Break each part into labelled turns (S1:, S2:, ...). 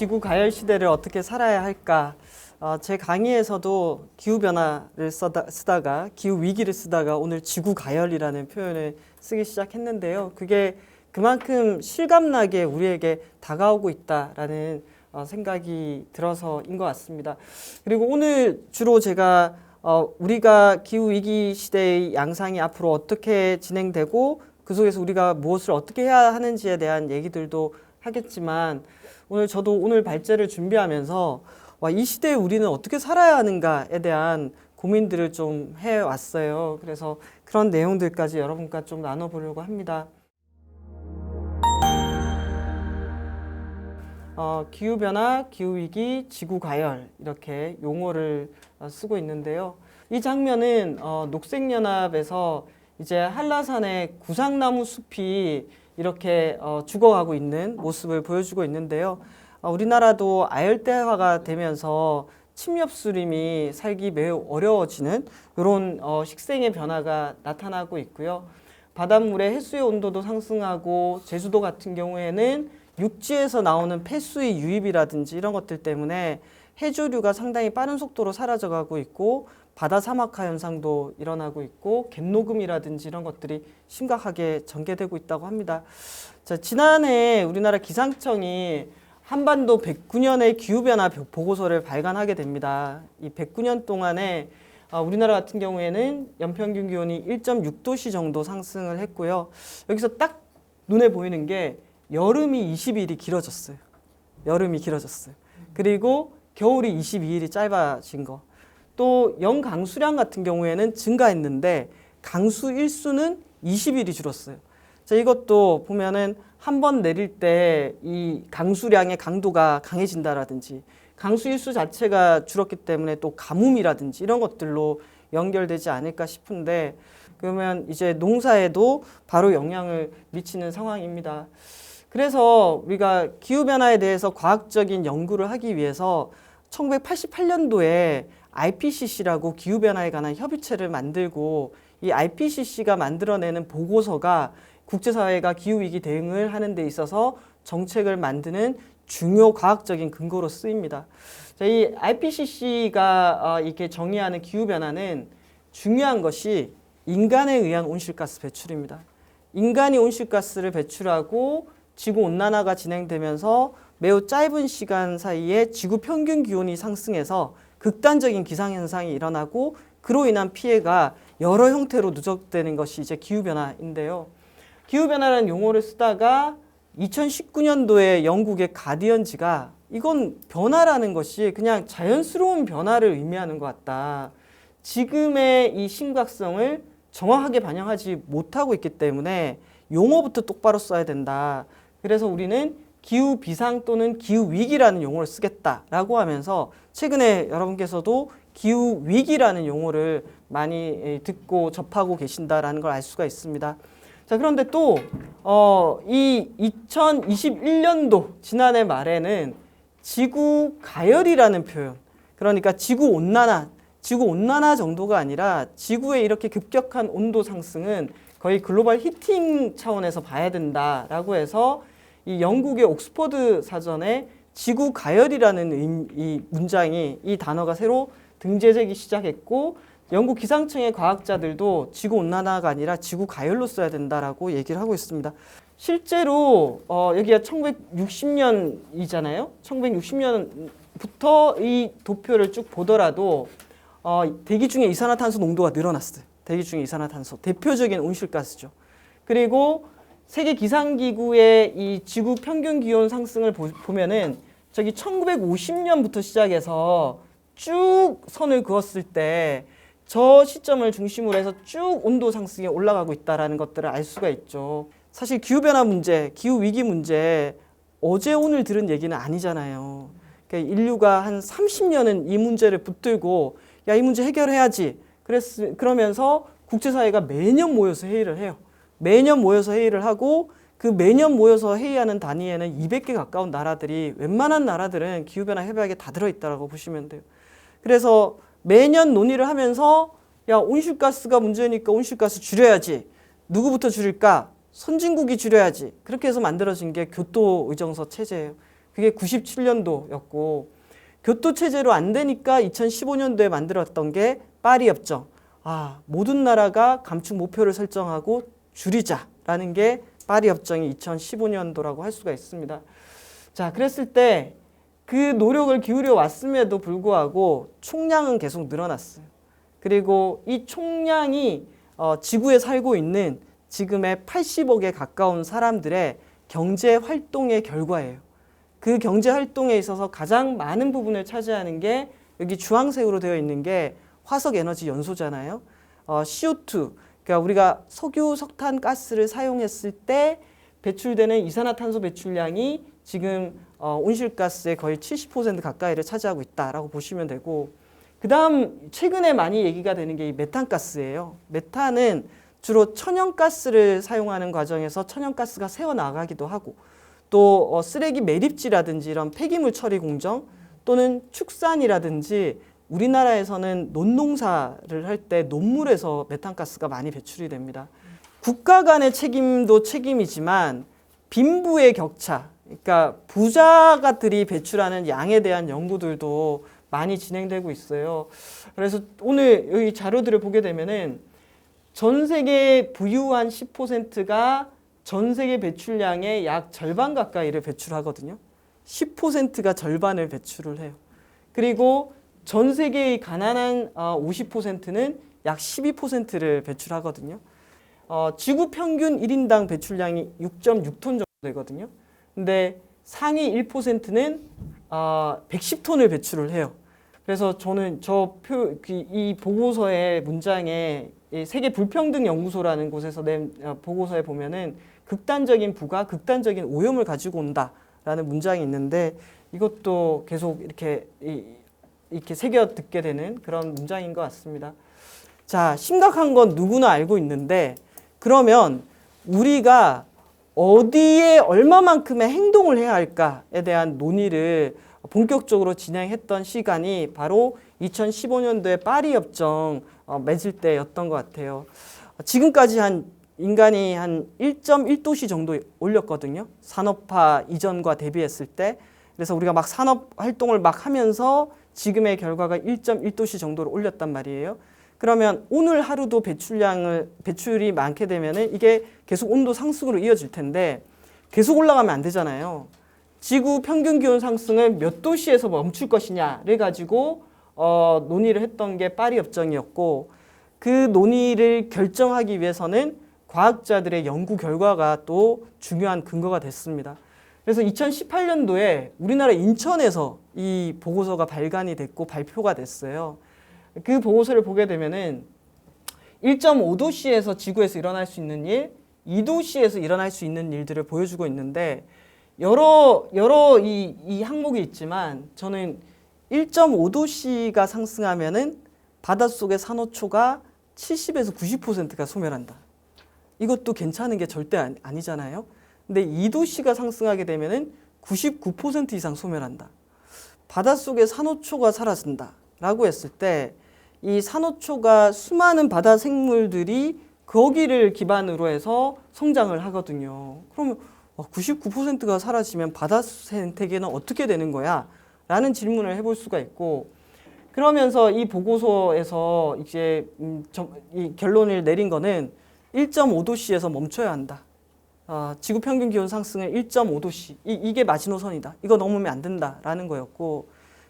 S1: 지구 가열 시대를 어떻게 살아야 할까? 제 강의에서도 기후변화를 쓰다가 기후위기를 쓰다가 오늘 지구 가열이라는 표현을 쓰기 시작했는데요. 그게 그만큼 실감나게 우리에게 다가오고 있다라는 생각이 들어서인 것 같습니다. 그리고 오늘 주로 제가 우리가 기후위기 시대의 양상이 앞으로 어떻게 진행되고 그 속에서 우리가 무엇을 어떻게 해야 하는지에 대한 얘기들도 하겠지만 저도 오늘 발제를 준비하면서 이 시대에 우리는 어떻게 살아야 하는가에 대한 고민들을 좀 해왔어요. 그래서 그런 내용들까지 여러분과 좀 나눠보려고 합니다. 기후변화, 기후위기, 지구가열 이렇게 용어를 쓰고 있는데요. 이 장면은 녹색연합에서 이제 한라산의 구상나무 숲이 이렇게 죽어가고 있는 모습을 보여주고 있는데요. 우리나라도 아열대화가 되면서 침엽수림이 살기 매우 어려워지는 이런 식생의 변화가 나타나고 있고요. 바닷물의 해수의 온도도 상승하고 제주도 같은 경우에는 육지에서 나오는 폐수의 유입이라든지 이런 것들 때문에 해조류가 상당히 빠른 속도로 사라져가고 있고 바다 사막화 현상도 일어나고 있고 갯녹음이라든지 이런 것들이 심각하게 전개되고 있다고 합니다. 자, 지난해 우리나라 기상청이 한반도 109년의 기후변화 보고서를 발간하게 됩니다. 이 109년 동안에 우리나라 같은 경우에는 연평균 기온이 1.6도씨 정도 상승을 했고요. 여기서 딱 눈에 보이는 게 여름이 20일이 길어졌어요. 여름이 길어졌어요. 그리고 겨울이 22일이 짧아진 거. 또 영강수량 같은 경우에는 증가했는데 강수 일수는 20일이 줄었어요. 자, 이것도 보면은 한 번 내릴 때 이 강수량의 강도가 강해진다라든지 강수 일수 자체가 줄었기 때문에 또 가뭄이라든지 이런 것들로 연결되지 않을까 싶은데 그러면 이제 농사에도 바로 영향을 미치는 상황입니다. 그래서 우리가 기후변화에 대해서 과학적인 연구를 하기 위해서 1988년도에 IPCC라고 기후변화에 관한 협의체를 만들고 이 IPCC가 만들어내는 보고서가 국제사회가 기후위기 대응을 하는 데 있어서 정책을 만드는 중요 과학적인 근거로 쓰입니다. 자, 이 IPCC가 이렇게 정의하는 기후변화는 중요한 것이 인간에 의한 온실가스 배출입니다. 인간이 온실가스를 배출하고 지구온난화가 진행되면서 매우 짧은 시간 사이에 지구 평균 기온이 상승해서 극단적인 기상현상이 일어나고 그로 인한 피해가 여러 형태로 누적되는 것이 이제 기후변화인데요. 기후변화라는 용어를 쓰다가 2019년도에 영국의 가디언지가 이건 변화라는 것이 그냥 자연스러운 변화를 의미하는 것 같다. 지금의 이 심각성을 정확하게 반영하지 못하고 있기 때문에 용어부터 똑바로 써야 된다. 그래서 우리는 기후비상 또는 기후위기라는 용어를 쓰겠다라고 하면서 최근에 여러분께서도 기후위기라는 용어를 많이 듣고 접하고 계신다라는 걸 알 수가 있습니다. 자, 그런데 또 이 2021년도 지난해 말에는 지구가열이라는 표현, 그러니까 지구온난화 정도가 아니라 지구의 이렇게 급격한 온도 상승은 거의 글로벌 히팅 차원에서 봐야 된다라고 해서 이 영국의 옥스퍼드 사전에 지구 가열이라는 이 문장이 이 단어가 새로 등재되기 시작했고 영국 기상청의 과학자들도 지구 온난화가 아니라 지구 가열로 써야 된다라고 얘기를 하고 있습니다. 실제로 여기가 1960년이잖아요. 1960년부터 이 도표를 쭉 보더라도 대기 중에 이산화탄소 농도가 늘어났어요. 대기 중에 이산화탄소 대표적인 온실가스죠. 그리고 세계 기상기구의 이 지구 평균 기온 상승을 보면은 저기 1950년부터 시작해서 쭉 선을 그었을 때 저 시점을 중심으로 해서 쭉 온도 상승이 올라가고 있다는 것들을 알 수가 있죠. 사실 기후변화 문제, 기후위기 문제 어제 오늘 들은 얘기는 아니잖아요. 그러니까 인류가 한 30년은 이 문제를 붙들고 야, 이 문제 해결해야지. 그러면서 국제사회가 매년 모여서 회의를 해요. 매년 모여서 회의를 하고 그 매년 모여서 회의하는 단위에는 200개 가까운 나라들이 웬만한 나라들은 기후변화 협약에 다 들어있다고 보시면 돼요. 그래서 매년 논의를 하면서 야, 온실가스가 문제니까 온실가스 줄여야지. 누구부터 줄일까? 선진국이 줄여야지. 그렇게 해서 만들어진 게 교토 의정서 체제예요. 그게 97년도였고 교토체제로 안 되니까 2015년도에 만들었던 게 파리 협정. 모든 나라가 감축 목표를 설정하고 줄이자라는 게 파리 협정이 2015년도라고 할 수가 있습니다. 자, 그랬을 때 그 노력을 기울여 왔음에도 불구하고 총량은 계속 늘어났어요. 그리고 이 총량이 지구에 살고 있는 지금의 80억에 가까운 사람들의 경제 활동의 결과예요. 그 경제 활동에 있어서 가장 많은 부분을 차지하는 게 여기 주황색으로 되어 있는 게 화석 에너지 연소잖아요. CO2, 그러니까 우리가 석유, 석탄, 가스를 사용했을 때 배출되는 이산화탄소 배출량이 지금 온실가스의 거의 70% 가까이를 차지하고 있다라고 보시면 되고, 그 다음 최근에 많이 얘기가 되는 게 이 메탄가스예요. 메탄은 주로 천연가스를 사용하는 과정에서 천연가스가 새어나가기도 하고, 또 쓰레기 매립지라든지 이런 폐기물 처리 공정 또는 축산이라든지 우리나라에서는 논농사를 할 때 논물에서 메탄가스가 많이 배출이 됩니다. 국가 간의 책임도 책임이지만 빈부의 격차, 그러니까 부자가들이 배출하는 양에 대한 연구들도 많이 진행되고 있어요. 그래서 오늘 여기 자료들을 보게 되면은 전 세계 부유한 10%가 전 세계 배출량의 약 절반 가까이를 배출하거든요. 10%가 절반을 배출을 해요. 그리고 전 세계의 가난한 50%는 약 12%를 배출하거든요. 지구 평균 1인당 배출량이 6.6톤 정도 되거든요. 근데 상위 1%는 110톤을 배출을 해요. 그래서 저는 이 보고서의 문장에 세계 불평등 연구소라는 곳에서 낸 보고서에 보면은 극단적인 부가 극단적인 오염을 가지고 온다라는 문장이 있는데, 이것도 계속 이렇게 새겨 듣게 되는 그런 문장인 것 같습니다. 자, 심각한 건 누구나 알고 있는데, 그러면 우리가 어디에 얼마만큼의 행동을 해야 할까에 대한 논의를 본격적으로 진행했던 시간이 바로 2015년도에 파리 협정 맺을 때였던 것 같아요. 지금까지 인간이 한 1.1도씨 정도 올렸거든요. 산업화 이전과 대비했을 때. 그래서 우리가 막 산업 활동을 막 하면서 지금의 결과가 1.1도씨 정도로 올렸단 말이에요. 그러면 오늘 하루도 배출이 많게 되면은 이게 계속 온도 상승으로 이어질 텐데 계속 올라가면 안 되잖아요. 지구 평균 기온 상승을 몇 도시에서 멈출 것이냐를 가지고 논의를 했던 게 파리 협정이었고, 그 논의를 결정하기 위해서는 과학자들의 연구 결과가 또 중요한 근거가 됐습니다. 그래서 2018년도에 우리나라 인천에서 이 보고서가 발간이 됐고 발표가 됐어요. 그 보고서를 보게 되면은 1.5도씨에서 지구에서 일어날 수 있는 일, 2도씨에서 일어날 수 있는 일들을 보여주고 있는데, 여러 이 항목이 있지만 저는 1.5도씨가 상승하면은 바닷속의 산호초가 70에서 90%가 소멸한다. 이것도 괜찮은 게 절대 아니잖아요. 근데 2도씨가 상승하게 되면은 99% 이상 소멸한다. 바닷속의 산호초가 사라진다 라고 했을 때, 이 산호초가 수많은 바다 생물들이 거기를 기반으로 해서 성장을 하거든요. 그러면 99%가 사라지면 바다 생태계는 어떻게 되는 거야? 라는 질문을 해볼 수가 있고, 그러면서 이 보고서에서 이제 이 결론을 내린 거는 1.5도씨에서 멈춰야 한다. 지구 평균 기온 상승은 1.5도씨. 이게 마지노선이다. 이거 넘으면 안 된다라는 거였고,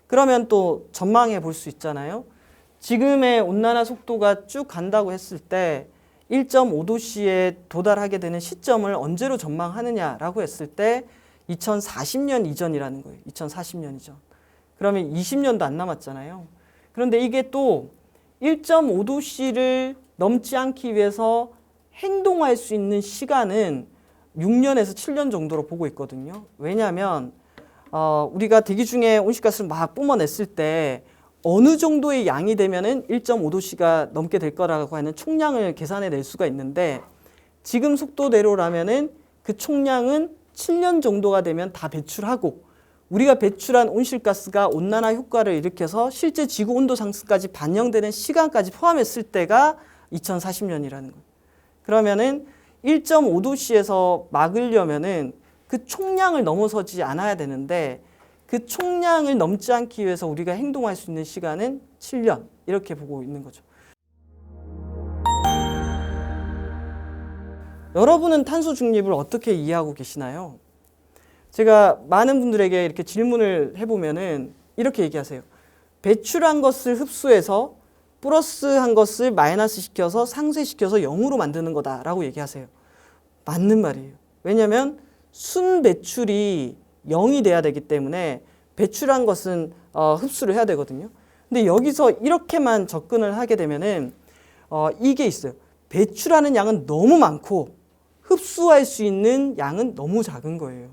S1: 그러면 또 전망해 볼 수 있잖아요. 지금의 온난화 속도가 쭉 간다고 했을 때 1.5도씨에 도달하게 되는 시점을 언제로 전망하느냐라고 했을 때 2040년 이전이라는 거예요. 2040년 이전. 그러면 20년도 안 남았잖아요. 그런데 이게 또 1.5도씨를 넘지 않기 위해서 행동할 수 있는 시간은 6년에서 7년 정도로 보고 있거든요. 왜냐하면 우리가 대기 중에 온실가스를 막 뿜어냈을 때 어느 정도의 양이 되면은 1.5도씨가 넘게 될 거라고 하는 총량을 계산해 낼 수가 있는데, 지금 속도대로라면은 그 총량은 7년 정도가 되면 다 배출하고, 우리가 배출한 온실가스가 온난화 효과를 일으켜서 실제 지구 온도 상승까지 반영되는 시간까지 포함했을 때가 2040년이라는 거예요. 그러면은 1.5도씨에서 막으려면은 그 총량을 넘어서지 않아야 되는데 그 총량을 넘지 않기 위해서 우리가 행동할 수 있는 시간은 7년 이렇게 보고 있는 거죠. 여러분은 탄소 중립을 어떻게 이해하고 계시나요? 제가 많은 분들에게 이렇게 질문을 해보면은 이렇게 얘기하세요. 배출한 것을 흡수해서 플러스한 것을 마이너스 시켜서 상쇄시켜서 0으로 만드는 거다라고 얘기하세요. 맞는 말이에요. 왜냐하면 순 배출이 0이 돼야 되기 때문에 배출한 것은 흡수를 해야 되거든요. 근데 여기서 이렇게만 접근을 하게 되면은 이게 있어요. 배출하는 양은 너무 많고 흡수할 수 있는 양은 너무 작은 거예요.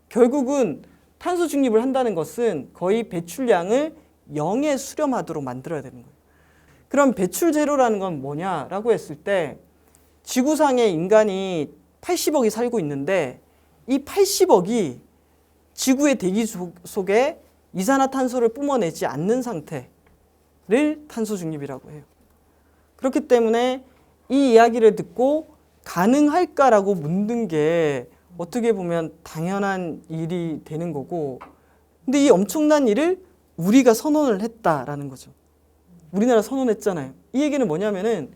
S1: 결국은 탄소 중립을 한다는 것은 거의 배출량을 0에 수렴하도록 만들어야 되는 거예요. 그럼 배출 제로라는 건 뭐냐라고 했을 때 지구상에 인간이 80억이 살고 있는데 이 80억이 지구의 대기 속에 이산화탄소를 뿜어내지 않는 상태를 탄소 중립이라고 해요. 그렇기 때문에 이 이야기를 듣고 가능할까라고 묻는 게 어떻게 보면 당연한 일이 되는 거고, 근데 이 엄청난 일을 우리가 선언을 했다라는 거죠. 우리나라 선언했잖아요. 이 얘기는 뭐냐면은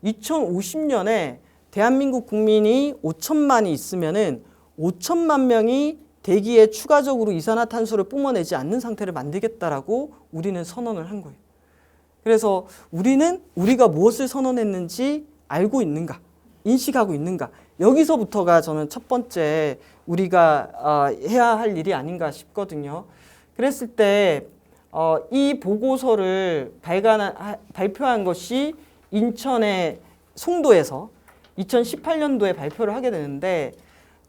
S1: 2050년에 대한민국 국민이 5천만이 있으면은 5천만 명이 대기에 추가적으로 이산화탄소를 뿜어내지 않는 상태를 만들겠다라고 우리는 선언을 한 거예요. 그래서 우리는 우리가 무엇을 선언했는지 알고 있는가, 인식하고 있는가, 여기서부터가 저는 첫 번째 우리가 해야 할 일이 아닌가 싶거든요. 그랬을 때 이 보고서를 발표한 것이 인천의 송도에서 2018년도에 발표를 하게 되는데,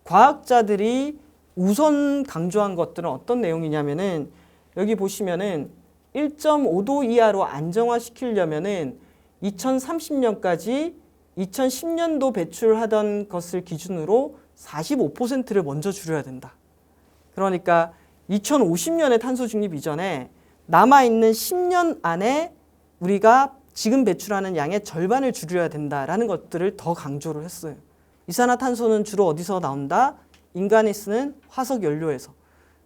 S1: 과학자들이 우선 강조한 것들은 어떤 내용이냐면은 여기 보시면은 1.5도 이하로 안정화시키려면은 2030년까지 2010년도 배출하던 것을 기준으로 45%를 먼저 줄여야 된다. 그러니까 2050년에 탄소 중립 이전에 남아있는 10년 안에 우리가 지금 배출하는 양의 절반을 줄여야 된다라는 것들을 더 강조를 했어요. 이산화탄소는 주로 어디서 나온다? 인간이 쓰는 화석 연료에서.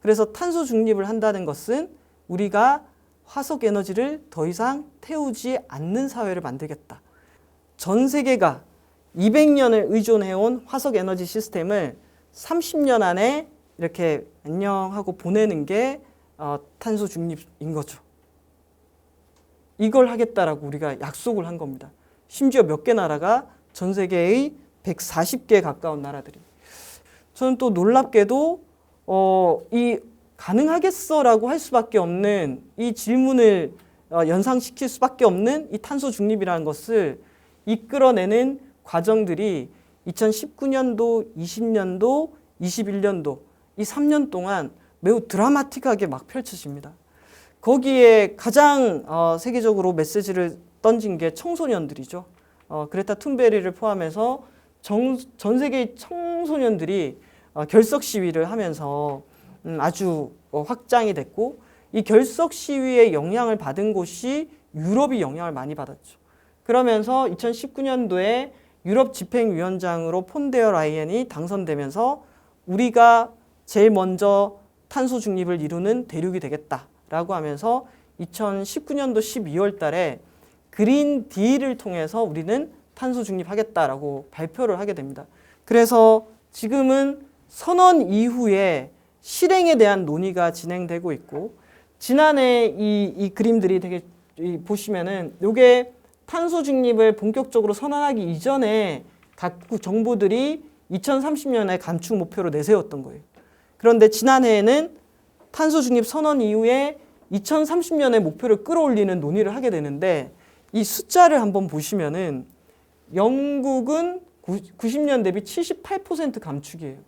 S1: 그래서 탄소 중립을 한다는 것은 우리가 화석 에너지를 더 이상 태우지 않는 사회를 만들겠다. 전 세계가 200년을 의존해온 화석 에너지 시스템을 30년 안에 이렇게 안녕하고 보내는 게 탄소 중립인 거죠. 이걸 하겠다라고 우리가 약속을 한 겁니다. 심지어 몇 개 나라가 전 세계의 140개에 가까운 나라들이. 저는 또 놀랍게도 이 가능하겠어라고 할 수밖에 없는 이 질문을 연상시킬 수밖에 없는 이 탄소 중립이라는 것을 이끌어내는 과정들이 2019년도, 20년도, 21년도 이 3년 동안 매우 드라마틱하게 막 펼쳐집니다. 거기에 가장 세계적으로 메시지를 던진 게 청소년들이죠. 그레타 툰베리를 포함해서 전 세계의 청소년들이 결석 시위를 하면서 아주 확장이 됐고, 이 결석 시위의 영향을 받은 곳이 유럽이 영향을 많이 받았죠. 그러면서 2019년도에 유럽 집행위원장으로 폰데어 라이엔이 당선되면서 우리가 제일 먼저 탄소 중립을 이루는 대륙이 되겠다라고 하면서 2019년도 12월 달에 그린 딜을 통해서 우리는 탄소 중립하겠다라고 발표를 하게 됩니다. 그래서 지금은 선언 이후에 실행에 대한 논의가 진행되고 있고, 지난해 이 그림들이 되게 보시면은 요게 탄소 중립을 본격적으로 선언하기 이전에 각 정부들이 2030년에 감축 목표로 내세웠던 거예요. 그런데 지난해에는 탄소 중립 선언 이후에 2030년의 목표를 끌어올리는 논의를 하게 되는데, 이 숫자를 한번 보시면은 영국은 90년 대비 78% 감축이에요.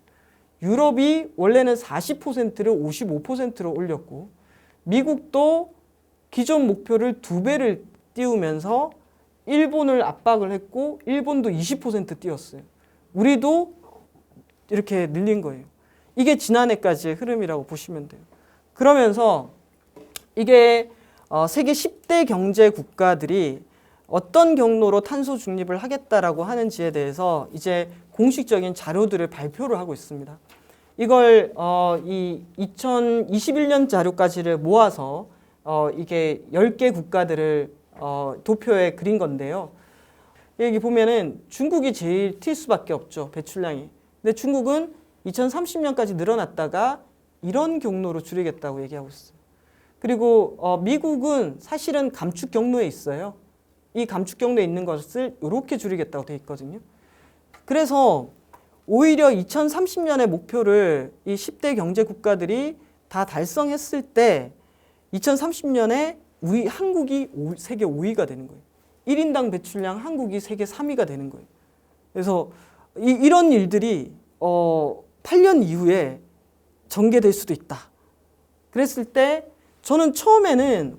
S1: 유럽이 원래는 40%를 55%로 올렸고, 미국도 기존 목표를 2배를 띄우면서 일본을 압박을 했고, 일본도 20% 띄웠어요. 우리도 이렇게 늘린 거예요. 이게 지난해까지의 흐름이라고 보시면 돼요. 그러면서 이게 세계 10대 경제 국가들이 어떤 경로로 탄소 중립을 하겠다라고 하는지에 대해서 이제 공식적인 자료들을 발표를 하고 있습니다. 이걸 이 2021년 자료까지를 모아서 이게 10개 국가들을 도표에 그린 건데요. 여기 보면은 중국이 제일 튈 수밖에 없죠, 배출량이. 근데 중국은 2030년까지 늘어났다가 이런 경로로 줄이겠다고 얘기하고 있어요. 그리고 미국은 사실은 감축 경로에 있어요. 이 감축 경로에 있는 것을 이렇게 줄이겠다고 돼 있거든요. 그래서 오히려 2030년의 목표를 이 10대 경제 국가들이 다 달성했을 때 2030년에 한국이 세계 5위가 되는 거예요. 1인당 배출량 한국이 세계 3위가 되는 거예요. 그래서 이런 일들이 8년 이후에 전개될 수도 있다. 그랬을 때 저는 처음에는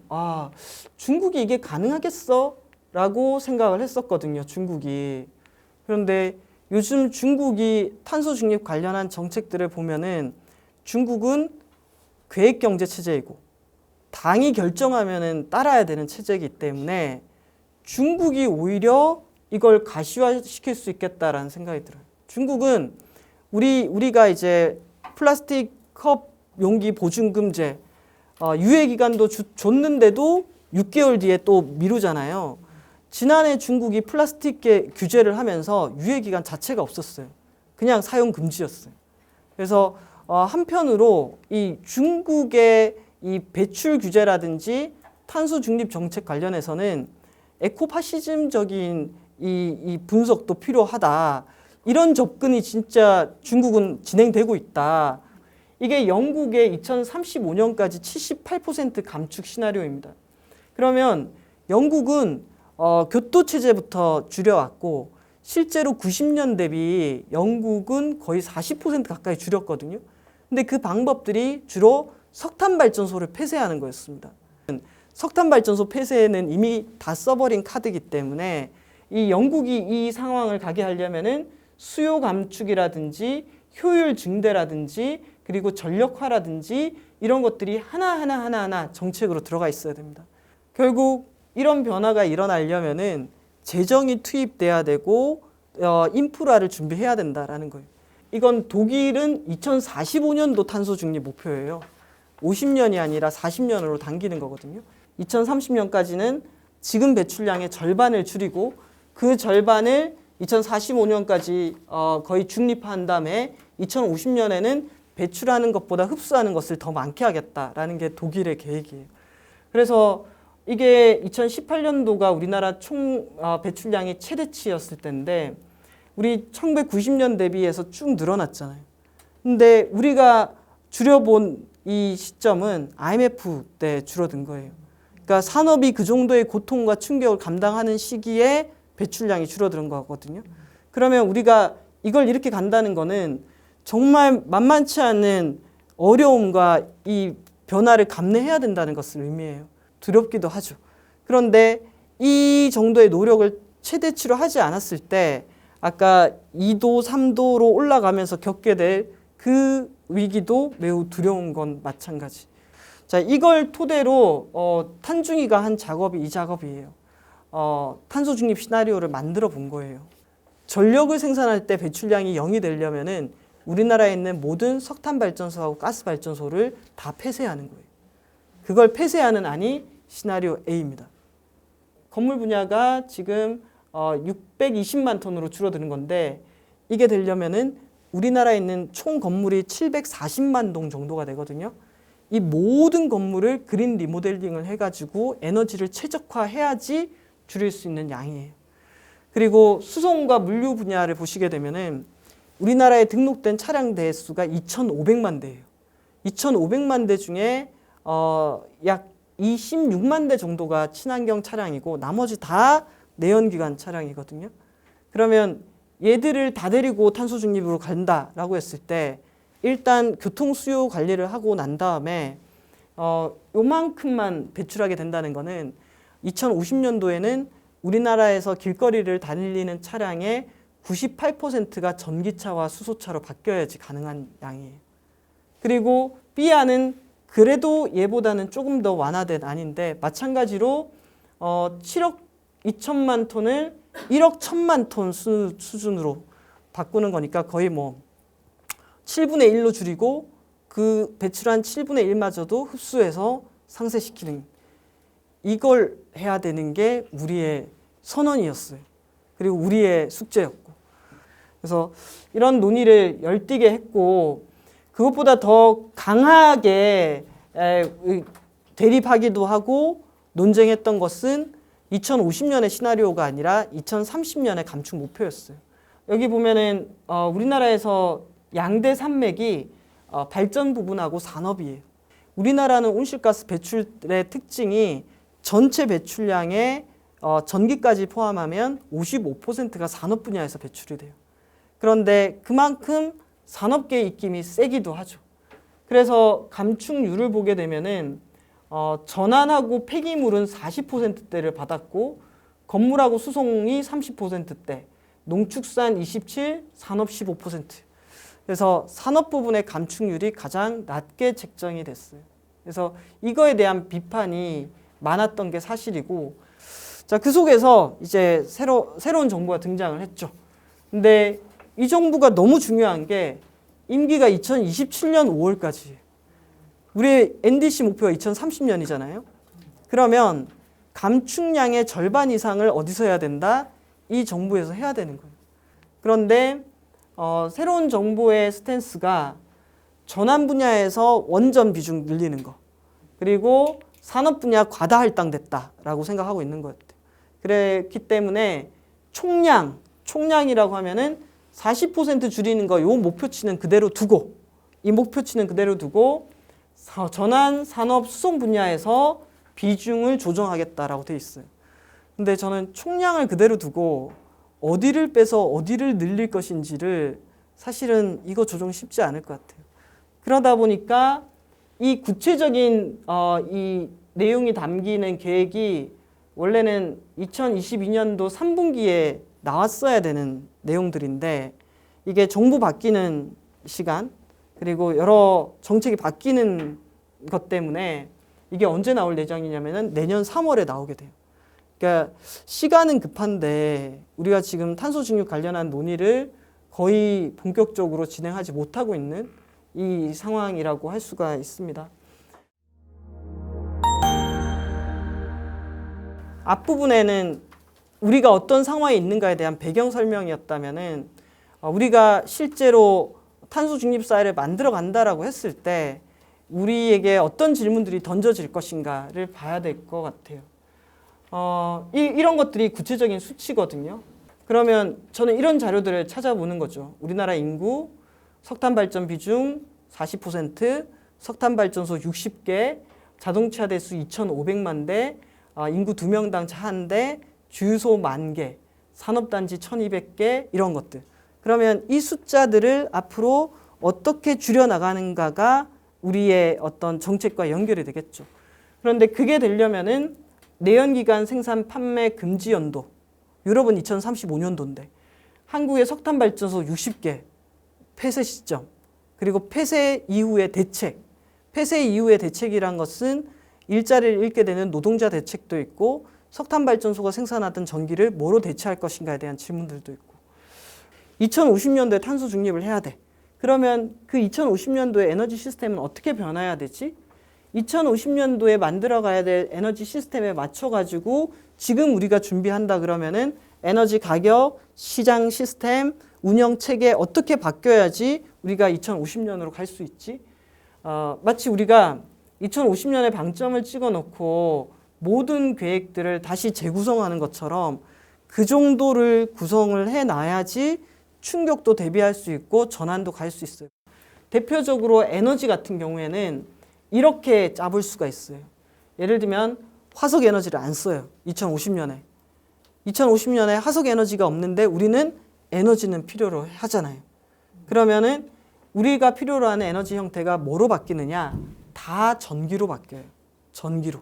S1: 중국이 이게 가능하겠어? 라고 생각을 했었거든요. 중국이. 그런데 요즘 중국이 탄소 중립 관련한 정책들을 보면은 중국은 계획경제 체제이고 당이 결정하면은 따라야 되는 체제이기 때문에 중국이 오히려 이걸 가시화시킬 수 있겠다라는 생각이 들어요. 중국은 우리가 이제 플라스틱 컵 용기 보증금제 유예 기간도 줬는데도 6개월 뒤에 또 미루잖아요. 지난해 중국이 플라스틱 규제를 하면서 유예 기간 자체가 없었어요. 그냥 사용 금지였어요. 그래서 한편으로 이 중국의 이 배출 규제라든지 탄소 중립 정책 관련해서는 에코파시즘적인 이 분석도 필요하다. 이런 접근이 진짜 중국은 진행되고 있다. 이게 영국의 2035년까지 78% 감축 시나리오입니다. 그러면 영국은 교토 체제부터 줄여왔고 실제로 90년 대비 영국은 거의 40% 가까이 줄였거든요. 근데 그 방법들이 주로 석탄 발전소를 폐쇄하는 거였습니다. 석탄 발전소 폐쇄는 이미 다 써버린 카드이기 때문에 이 영국이 이 상황을 가게 하려면은 수요 감축이라든지 효율 증대라든지 그리고 전력화라든지 이런 것들이 하나하나 정책으로 들어가 있어야 됩니다. 결국 이런 변화가 일어나려면은 재정이 투입돼야 되고 인프라를 준비해야 된다라는 거예요. 이건 독일은 2045년도 탄소 중립 목표예요. 50년이 아니라 40년으로 당기는 거거든요. 2030년까지는 지금 배출량의 절반을 줄이고 그 절반을 2045년까지 거의 중립화한 다음에 2050년에는 배출하는 것보다 흡수하는 것을 더 많게 하겠다라는 게 독일의 계획이에요. 그래서 이게 2018년도가 우리나라 총 배출량이 최대치였을 때인데 우리 1990년 대비해서 쭉 늘어났잖아요. 근데 우리가 줄여본 이 시점은 IMF 때 줄어든 거예요. 그러니까 산업이 그 정도의 고통과 충격을 감당하는 시기에 배출량이 줄어드는 거거든요. 그러면 우리가 이걸 이렇게 간다는 거는 정말 만만치 않은 어려움과 이 변화를 감내해야 된다는 것을 의미해요. 두렵기도 하죠. 그런데 이 정도의 노력을 최대치로 하지 않았을 때 아까 2도, 3도로 올라가면서 겪게 될 그 위기도 매우 두려운 건 마찬가지. 자, 이걸 토대로 탄중이가 한 작업이 이 작업이에요. 탄소 중립 시나리오를 만들어 본 거예요. 전력을 생산할 때 배출량이 0이 되려면은 우리나라에 있는 모든 석탄 발전소하고 가스 발전소를 다 폐쇄하는 거예요. 그걸 폐쇄하는 안이 시나리오 A입니다. 건물 분야가 지금 620만 톤으로 줄어드는 건데 이게 되려면은 우리나라에 있는 총 건물이 740만 동 정도가 되거든요. 이 모든 건물을 그린 리모델링을 해가지고 에너지를 최적화해야지 줄일 수 있는 양이에요. 그리고 수송과 물류 분야를 보시게 되면은 우리나라에 등록된 차량 대수가 2,500만 대예요. 2,500만 대 중에 약 26만 대 정도가 친환경 차량이고 나머지 다 내연기관 차량이거든요. 그러면 얘들을 다 데리고 탄소 중립으로 간다라고 했을 때 일단 교통 수요 관리를 하고 난 다음에 요만큼만 배출하게 된다는 거는 2050년도에는 우리나라에서 길거리를 달리는 차량의 98%가 전기차와 수소차로 바뀌어야지 가능한 양이에요. 그리고 B안은 그래도 얘보다는 조금 더 완화된 안인데 마찬가지로 7억 2천만 톤을 1억 1천만 톤 수준으로 바꾸는 거니까 거의 뭐 7분의 1로 줄이고 그 배출한 7분의 1마저도 흡수해서 상쇄시키는 이걸 해야 되는 게 우리의 선언이었어요. 그리고 우리의 숙제였고. 그래서 이런 논의를 열띠게 했고 그것보다 더 강하게 대립하기도 하고 논쟁했던 것은 2050년의 시나리오가 아니라 2030년의 감축 목표였어요. 여기 보면은 우리나라에서 양대 산맥이 발전 부분하고 산업이에요. 우리나라는 온실가스 배출의 특징이 전체 배출량의 전기까지 포함하면 55%가 산업 분야에서 배출이 돼요. 그런데 그만큼 산업계의 입김이 세기도 하죠. 그래서 감축률을 보게 되면은 전환하고 폐기물은 40%대를 받았고 건물하고 수송이 30%대, 농축산 27, 산업 15%. 그래서 산업 부분의 감축률이 가장 낮게 책정이 됐어요. 그래서 이거에 대한 비판이 많았던 게 사실이고, 자, 그 속에서 이제 새로운 정부가 등장을 했죠. 근데 이 정부가 너무 중요한 게 임기가 2027년 5월까지예요. 우리 NDC 목표가 2030년이잖아요. 그러면 감축량의 절반 이상을 어디서 해야 된다? 이 정부에서 해야 되는 거예요. 그런데 새로운 정부의 스탠스가 전환 분야에서 원전 비중 늘리는 거, 그리고 산업 분야 과다 할당됐다라고 생각하고 있는 것 같아요. 그렇기 때문에 총량이라고 하면은 40% 줄이는 거, 요 목표치는 그대로 두고, 이 목표치는 그대로 두고 전환 산업 수송 분야에서 비중을 조정하겠다라고 돼 있어요. 근데 저는 총량을 그대로 두고 어디를 빼서 어디를 늘릴 것인지를 사실은 이거 조정 쉽지 않을 것 같아요. 그러다 보니까 이 구체적인 이 내용이 담기는 계획이 원래는 2022년도 3분기에 나왔어야 되는 내용들인데 이게 정부 바뀌는 시간 그리고 여러 정책이 바뀌는 것 때문에 이게 언제 나올 예정이냐면은 내년 3월에 나오게 돼요. 그러니까 시간은 급한데 우리가 지금 탄소 중립 관련한 논의를 거의 본격적으로 진행하지 못하고 있는 이 상황이라고 할 수가 있습니다. 앞부분에는 우리가 어떤 상황에 있는가에 대한 배경 설명이었다면은 우리가 실제로 탄소 중립 사회를 만들어 간다라고 했을 때 우리에게 어떤 질문들이 던져질 것인가를 봐야 될 것 같아요. 이런 것들이 구체적인 수치거든요. 그러면 저는 이런 자료들을 찾아보는 거죠. 우리나라 인구, 석탄 발전 비중 40%, 석탄 발전소 60개, 자동차 대수 2,500만 대, 인구 2명당 차 1대, 주유소 10,000개, 산업단지 1,200개 이런 것들. 그러면 이 숫자들을 앞으로 어떻게 줄여나가는가가 우리의 어떤 정책과 연결이 되겠죠. 그런데 그게 되려면은 내연기관 생산 판매 금지 연도, 유럽은 2035년도인데 한국의 석탄 발전소 60개 폐쇄 시점, 그리고 폐쇄 이후의 대책. 폐쇄 이후의 대책이란 것은 일자리를 잃게 되는 노동자 대책도 있고 석탄 발전소가 생산하던 전기를 뭐로 대체할 것인가에 대한 질문들도 있고 2050년도에 탄소 중립을 해야 돼. 그러면 그 2050년도에 에너지 시스템은 어떻게 변화해야 되지? 2050년도에 만들어가야 될 에너지 시스템에 맞춰가지고 지금 우리가 준비한다 그러면은 에너지 가격, 시장 시스템, 운영 체계 어떻게 바뀌어야지 우리가 2050년으로 갈 수 있지? 마치 우리가 2050년에 방점을 찍어놓고 모든 계획들을 다시 재구성하는 것처럼 그 정도를 구성을 해놔야지 충격도 대비할 수 있고 전환도 갈 수 있어요. 대표적으로 에너지 같은 경우에는 이렇게 짜볼 수가 있어요. 예를 들면 화석 에너지를 안 써요. 2050년에. 2050년에 화석 에너지가 없는데 우리는 에너지는 필요로 하잖아요. 그러면은 우리가 필요로 하는 에너지 형태가 뭐로 바뀌느냐? 다 전기로 바뀌어요. 전기로.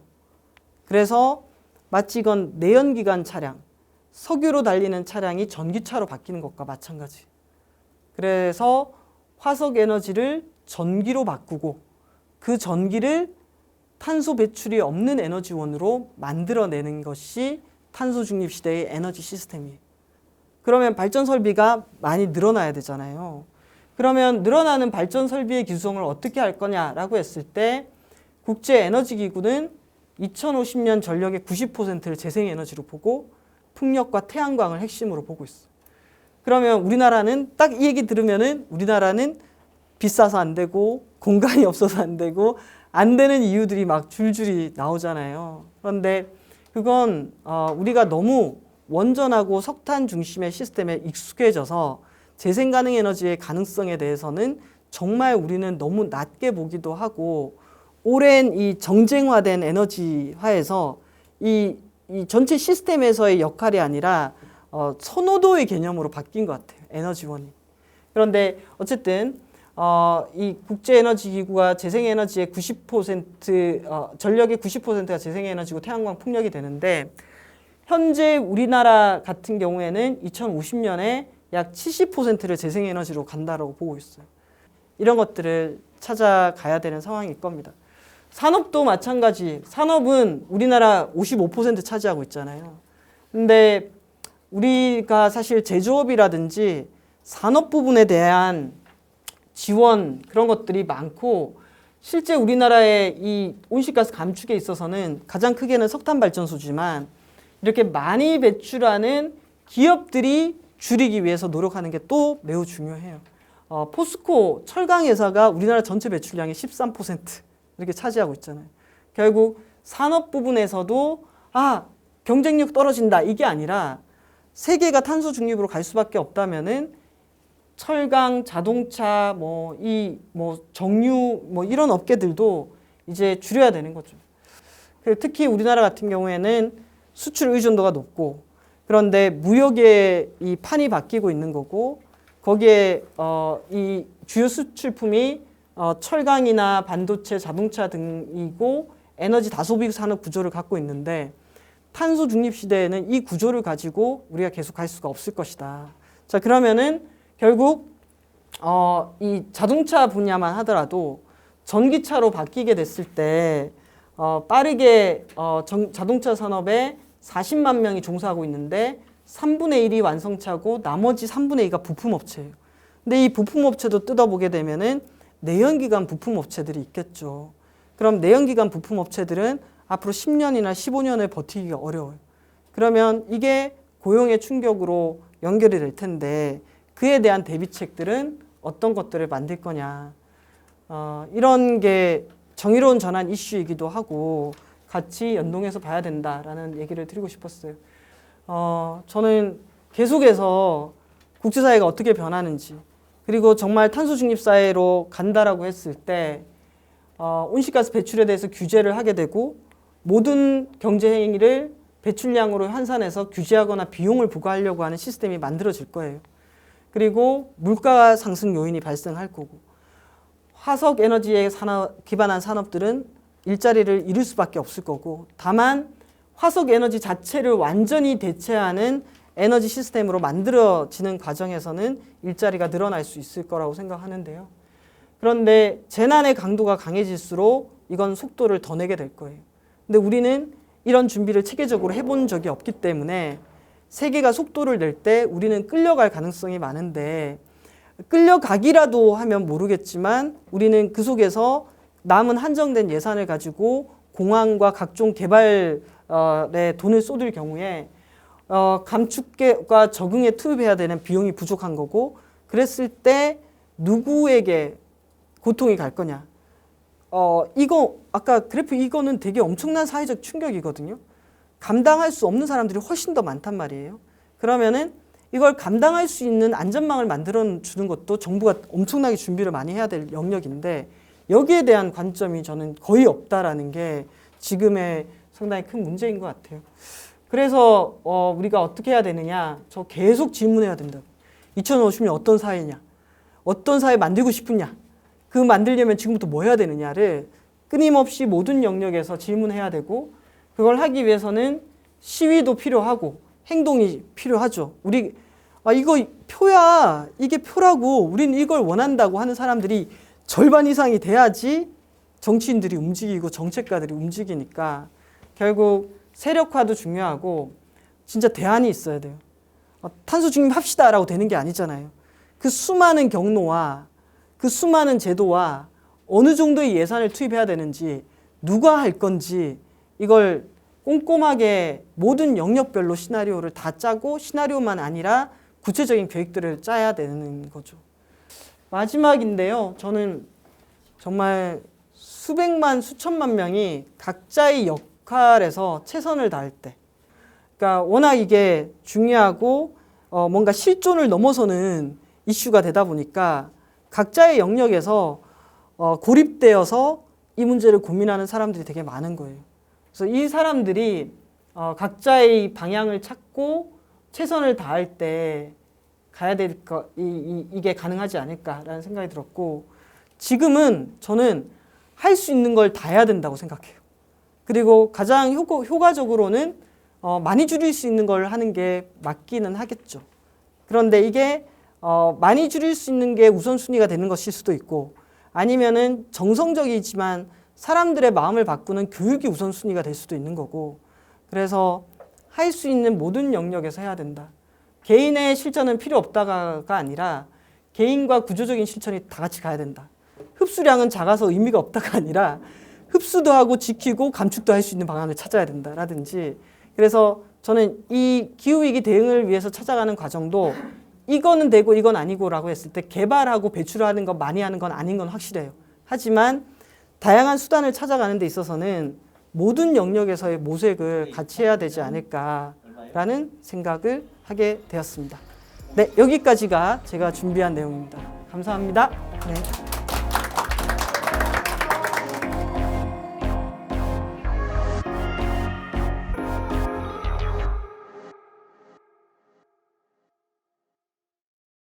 S1: 그래서 마치 이건 내연기관 차량, 석유로 달리는 차량이 전기차로 바뀌는 것과 마찬가지. 그래서 화석 에너지를 전기로 바꾸고 그 전기를 탄소 배출이 없는 에너지원으로 만들어내는 것이 탄소 중립 시대의 에너지 시스템이에요. 그러면 발전 설비가 많이 늘어나야 되잖아요. 그러면 늘어나는 발전 설비의 기술성을 어떻게 할 거냐라고 했을 때 국제에너지기구는 2050년 전력의 90%를 재생에너지로 보고 풍력과 태양광을 핵심으로 보고 있어. 그러면 우리나라는 딱 이 얘기 들으면은 우리나라는 비싸서 안 되고 공간이 없어서 안 되고 안 되는 이유들이 막 줄줄이 나오잖아요. 그런데 그건 우리가 너무 원전하고 석탄 중심의 시스템에 익숙해져서 재생 가능 에너지의 가능성에 대해서는 정말 우리는 너무 낮게 보기도 하고 오랜 이 정쟁화된 에너지화에서 이 전체 시스템에서의 역할이 아니라 선호도의 개념으로 바뀐 것 같아요. 에너지원이. 그런데 어쨌든 이 국제에너지기구가 재생에너지의 90% 전력의 90%가 재생에너지고 태양광 풍력이 되는데 현재 우리나라 같은 경우에는 2050년에 약 70%를 재생에너지로 간다라고 보고 있어요. 이런 것들을 찾아가야 되는 상황일 겁니다. 산업도 마찬가지. 산업은 우리나라 55% 차지하고 있잖아요. 근데 우리가 사실 제조업이라든지 산업 부분에 대한 지원 그런 것들이 많고 실제 우리나라의 이 온실가스 감축에 있어서는 가장 크게는 석탄 발전소지만 이렇게 많이 배출하는 기업들이 줄이기 위해서 노력하는 게 또 매우 중요해요. 포스코 철강 회사가 우리나라 전체 배출량의 13% 이렇게 차지하고 있잖아요. 결국 산업 부분에서도 경쟁력 떨어진다 이게 아니라 세계가 탄소 중립으로 갈 수밖에 없다면은 철강, 자동차, 정유 이런 업계들도 이제 줄여야 되는 거죠. 특히 우리나라 같은 경우에는 수출 의존도가 높고 그런데 무역의 이 판이 바뀌고 있는 거고 거기에 이 주요 수출품이 철강이나 반도체, 자동차 등이고 에너지 다소비 산업 구조를 갖고 있는데 탄소 중립 시대에는 이 구조를 가지고 우리가 계속 갈 수가 없을 것이다. 자, 그러면은 결국 이 자동차 분야만 하더라도 전기차로 바뀌게 됐을 때 빠르게 자동차 산업에 40만 명이 종사하고 있는데 3분의 1이 완성차고 나머지 3분의 2가 부품업체예요. 근데 이 부품업체도 뜯어보게 되면은 내연기관 부품업체들이 있겠죠. 그럼 내연기관 부품업체들은 앞으로 10년이나 15년을 버티기가 어려워요. 그러면 이게 고용의 충격으로 연결이 될 텐데 그에 대한 대비책들은 어떤 것들을 만들 거냐. 이런 게 정의로운 전환 이슈이기도 하고 같이 연동해서 봐야 된다라는 얘기를 드리고 싶었어요. 저는 계속해서 국제사회가 어떻게 변하는지 그리고 정말 탄소 중립 사회로 간다라고 했을 때 온실가스 배출에 대해서 규제를 하게 되고 모든 경제 행위를 배출량으로 환산해서 규제하거나 비용을 부과하려고 하는 시스템이 만들어질 거예요. 그리고 물가 상승 요인이 발생할 거고 화석 에너지에 기반한 산업들은 일자리를 잃을 수밖에 없을 거고 다만 화석 에너지 자체를 완전히 대체하는 에너지 시스템으로 만들어지는 과정에서는 일자리가 늘어날 수 있을 거라고 생각하는데요. 그런데 재난의 강도가 강해질수록 이건 속도를 더 내게 될 거예요. 근데 우리는 이런 준비를 체계적으로 해본 적이 없기 때문에 세계가 속도를 낼 때 우리는 끌려갈 가능성이 많은데 끌려가기라도 하면 모르겠지만 우리는 그 속에서 남은 한정된 예산을 가지고 공항과 각종 개발에 돈을 쏟을 경우에 감축과 적응에 투입해야 되는 비용이 부족한 거고 그랬을 때 누구에게 고통이 갈 거냐. 이거 아까 그래프 이거는 되게 엄청난 사회적 충격이거든요. 감당할 수 없는 사람들이 훨씬 더 많단 말이에요. 그러면은 이걸 감당할 수 있는 안전망을 만들어 주는 것도 정부가 엄청나게 준비를 많이 해야 될 영역인데 여기에 대한 관점이 저는 거의 없다라는 게 지금의 상당히 큰 문제인 것 같아요. 그래서 우리가 어떻게 해야 되느냐, 저 계속 질문해야 된다. 2050년 어떤 사회냐, 어떤 사회 만들고 싶으냐, 그 만들려면 지금부터 뭐 해야 되느냐를 끊임없이 모든 영역에서 질문해야 되고 그걸 하기 위해서는 시위도 필요하고 행동이 필요하죠. 우리 이거 표야, 이게 표라고 우리는 이걸 원한다고 하는 사람들이 절반 이상이 돼야지 정치인들이 움직이고 정책가들이 움직이니까 결국 세력화도 중요하고 진짜 대안이 있어야 돼요. 탄소 중립합시다라고 되는 게 아니잖아요. 그 수많은 경로와 그 수많은 제도와 어느 정도의 예산을 투입해야 되는지, 누가 할 건지, 이걸 꼼꼼하게 모든 영역별로 시나리오를 다 짜고 시나리오만 아니라 구체적인 계획들을 짜야 되는 거죠. 마지막인데요. 저는 정말 수백만, 수천만 명이 각자의 역할에서 최선을 다할 때, 그러니까 워낙 이게 중요하고 뭔가 실존을 넘어서는 이슈가 되다 보니까 각자의 영역에서 고립되어서 이 문제를 고민하는 사람들이 되게 많은 거예요. 그래서 이 사람들이 각자의 방향을 찾고 최선을 다할 때 가야 될 거, 이게 가능하지 않을까라는 생각이 들었고, 지금은 저는 할 수 있는 걸 다 해야 된다고 생각해요. 그리고 가장 효과적으로는 많이 줄일 수 있는 걸 하는 게 맞기는 하겠죠. 그런데 이게 많이 줄일 수 있는 게 우선순위가 되는 것일 수도 있고, 아니면은 정성적이지만 사람들의 마음을 바꾸는 교육이 우선순위가 될 수도 있는 거고, 그래서 할 수 있는 모든 영역에서 해야 된다. 개인의 실천은 필요 없다가 아니라 개인과 구조적인 실천이 다 같이 가야 된다. 흡수량은 작아서 의미가 없다가 아니라 흡수도 하고 지키고 감축도 할 수 있는 방안을 찾아야 된다라든지, 그래서 저는 이 기후위기 대응을 위해서 찾아가는 과정도 이거는 되고 이건 아니고라고 했을 때 개발하고 배출하는 건 많이 하는 건 아닌 건 확실해요. 하지만 다양한 수단을 찾아가는 데 있어서는 모든 영역에서의 모색을 같이 해야 되지 않을까라는 생각을 하게 되었습니다. 네, 여기까지가 제가 준비한 내용입니다. 감사합니다. 네.